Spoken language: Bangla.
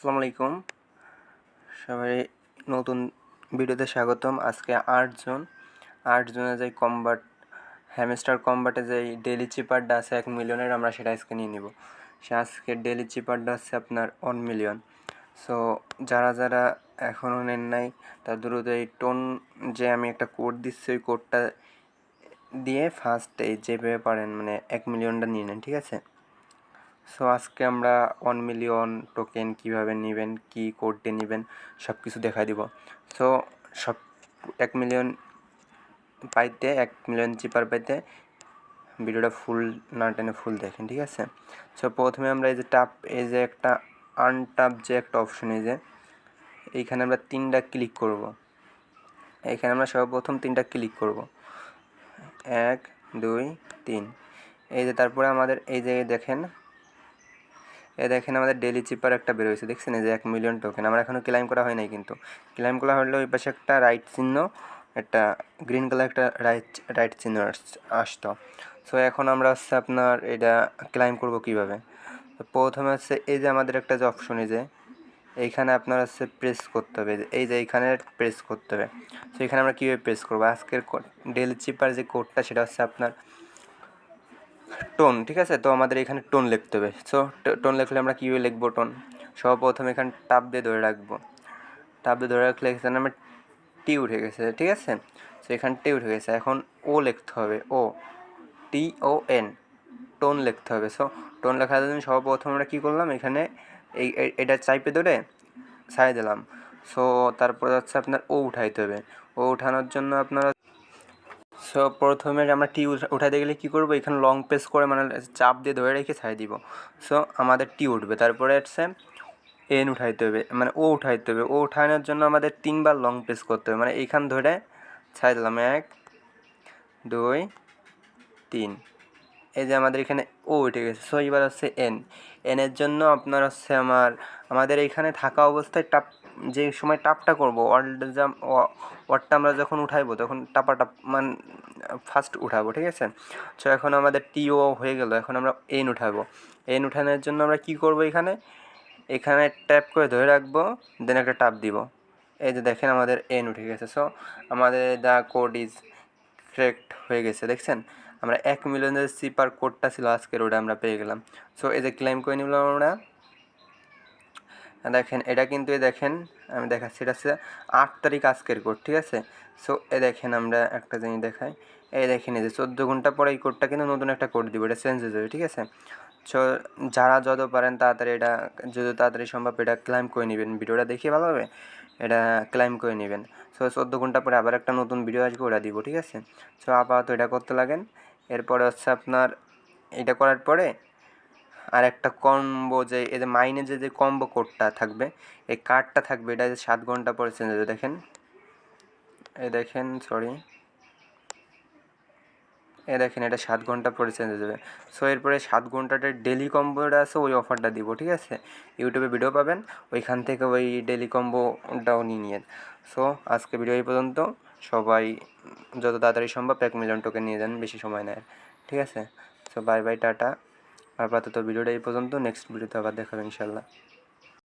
আসসালামু আলাইকুম সবাই, নতুন ভিডিওতে স্বাগতম। আজকে 8 জনে যাই হ্যামস্টার কম্বাটে যে ডেইলি চিপারটা আছে 1 মিলিয়নের, আমরা সেটা আজকে নিয়ে নিব। আজকে ডেইলি চিপারটা হচ্ছে আপনার 1 মিলিয়ন। সো যারা যারা এখনও নেন নাই তার দ্রুত এই টোন যে আমি একটা কোড দিচ্ছি ওই কোডটা দিয়ে ফার্স্টে যেভাবে পারেন 1 মিলিয়নটা নিয়ে নেন, ঠিক আছে? সো আজকে আমরা 1 মিলিয়ন টোকেন কীভাবে নেবেন, কী কোড দিয়ে নেবেন সব কিছু দেখাই দিব। সো 1 মিলিয়ন পাইতে, 1 মিলিয়ন চিপার পাইতে ভিডিওটা ফুল না টেনে ফুল দেখেন, ঠিক আছে? সো প্রথমে আমরা এই যে একটা আনটাপ যে একটা অপশন, এইখানে আমরা 3টা ক্লিক করব। এইখানে আমরা সর্বপ্রথম 3টা ক্লিক করব, 1 2 3। এই যে তারপরে আমাদের এই যে দেখেন আমাদের ডেইলি চিপার একটা বের হয়েছে, দেখছেন? এই যে 1 মিলিয়ন টোকেন আমার এখনও ক্লাইম করা হয় নাই, কিন্তু ক্লাইম করা হলে ওই পাশে একটা রাইট চিহ্ন, একটা গ্রিন কালার একটা রাইট চিহ্ন আসতো। সো এখন আমরা হচ্ছে আপনার এটা ক্লাইম করব কিভাবে। তো প্রথমে হচ্ছে এই যে আমাদের একটা যে অপশন, এই যে এইখানে আপনার হচ্ছে প্রেস করতে হবে, এই যে এইখানে প্রেস করতে হবে। সো এখানে আমরা কীভাবে প্রেস করবো, আজকের ডেইলি চিপার যে কোডটা সেটা হচ্ছে আপনার টোন, ঠিক আছে? তো আমাদের এখানে টোন লিখতে হবে। সো টোন লিখলে আমরা কীভাবে লিখবো টোন, সর্বপ্রথম এখানে টাপ দিয়ে ধরে রাখবো। টাপ দিয়ে ধরে রাখলে এখানে আমার টি উঠে গেছে, ঠিক আছে? সো এখানে টি উঠে গেছে, এখন ও লিখতে হবে, TON, টোন লিখতে হবে। সো টোন লেখার জন্য সর্বপ্রথম আমরা কী করলাম, এখানে এটা চাইপে ধরে ছাই দিলাম। সো তারপরে হচ্ছে আপনার ও উঠাইতে হবে। ও উঠানোর জন্য আপনার সো প্রথমে আমরা টি উঠাইতে গেলে কী করবো, এখানে লং প্রেস করে চাপ দিয়ে ধরে রেখে ছাই দিব। সো আমাদের টি উঠবে। তারপরে হচ্ছে এন উঠাইতে হবে, ও উঠাইতে হবে। ও উঠানোর জন্য আমাদের 3বার লং প্রেস করতে হবে, এইখান ধরে ছাই দিলাম, 1 2 3। এই যে আমাদের এখানে ও উঠে গেছে। সো এবার হচ্ছে এনের জন্য আপনার হচ্ছে আমাদের এইখানে থাকা অবস্থায় যে সময় টাপটা করবো, ওয়ার্ডটা আমরা যখন উঠাইবো তখন টাপ ফার্স্ট উঠাবো, ঠিক আছে? সো এখন আমাদের টিও হয়ে গেল, এখন আমরা এন উঠাবো। এন উঠানোর জন্য আমরা কী করবো, এখানে ট্যাপ করে ধরে রাখবো, দেন একটা টাপ দিব। এই যে দেখেন আমাদের এন উঠে গেছে। সো আমাদের দ্য কোড ইজ কারেক্ট হয়ে গেছে, দেখছেন? আমরা 1 মিলিয়নের চিপার কোডটা ছিল আজকের, ওটা আমরা পেয়ে গেলাম। সো এই যে ক্লেম করে নিলাম আমরা। দেখেন এটা কিন্তু দেখেন আমি দেখাচ্ছি, এটা হচ্ছে 8 তারিখ আজকের কোড, ঠিক আছে? সো দেখেন আমরা একটা জিনিস দেখাই, এই দেখেন এই যে 14 ঘন্টা পরে এই কোডটা কিন্তু নতুন একটা কোড দিব, এটা চেঞ্জ হয়ে যাবে, ঠিক আছে? সো যারা যত পারেন তাড়াতাড়ি এটা, যত তাড়াতাড়ি সম্ভব এটা ক্লাইম করে নেবেন। ভিডিওটা দেখে ভালোভাবে এটা ক্লাইম করে নেবেন। সো 14 ঘন্টা পরে আবার একটা নতুন ভিডিও আসবে, ওটা দিব, ঠিক আছে? সো আপাতত এটা করতে লাগেন। এরপরে হচ্ছে আপনার এটা করার পরে আর একটা কম্বো, যে এই যে মাইনে যে কম্বো কোডটা থাকবে, এই কার্ডটা থাকবে, এটা 7 ঘন্টা পরে চেঞ্জ হবে। দেখেন এটা 7 ঘন্টা পরে চেঞ্জ হয়ে যাবে। সো এরপরে 7 ঘন্টাটার ডেলি কম্বোটা আছে, ওই অফারটা দিব, ঠিক আছে? ইউটিউবে ভিডিও পাবেন, ওইখান থেকে ওই ডেলি কম্বোটাও নিয়ে। সো আজকে ভিডিও এই পর্যন্ত। সবাই যত তাড়াতাড়ি সম্ভব 1 মিলিয়ন টোকেন নিয়ে যান, বেশি সময় নেয়, ঠিক আছে? So bye bye, tata. আপাতত ভিডিওটা এই পর্যন্ত, নেক্সট ভিডিওতে আবার দেখাবে ইনশাল্লাহ।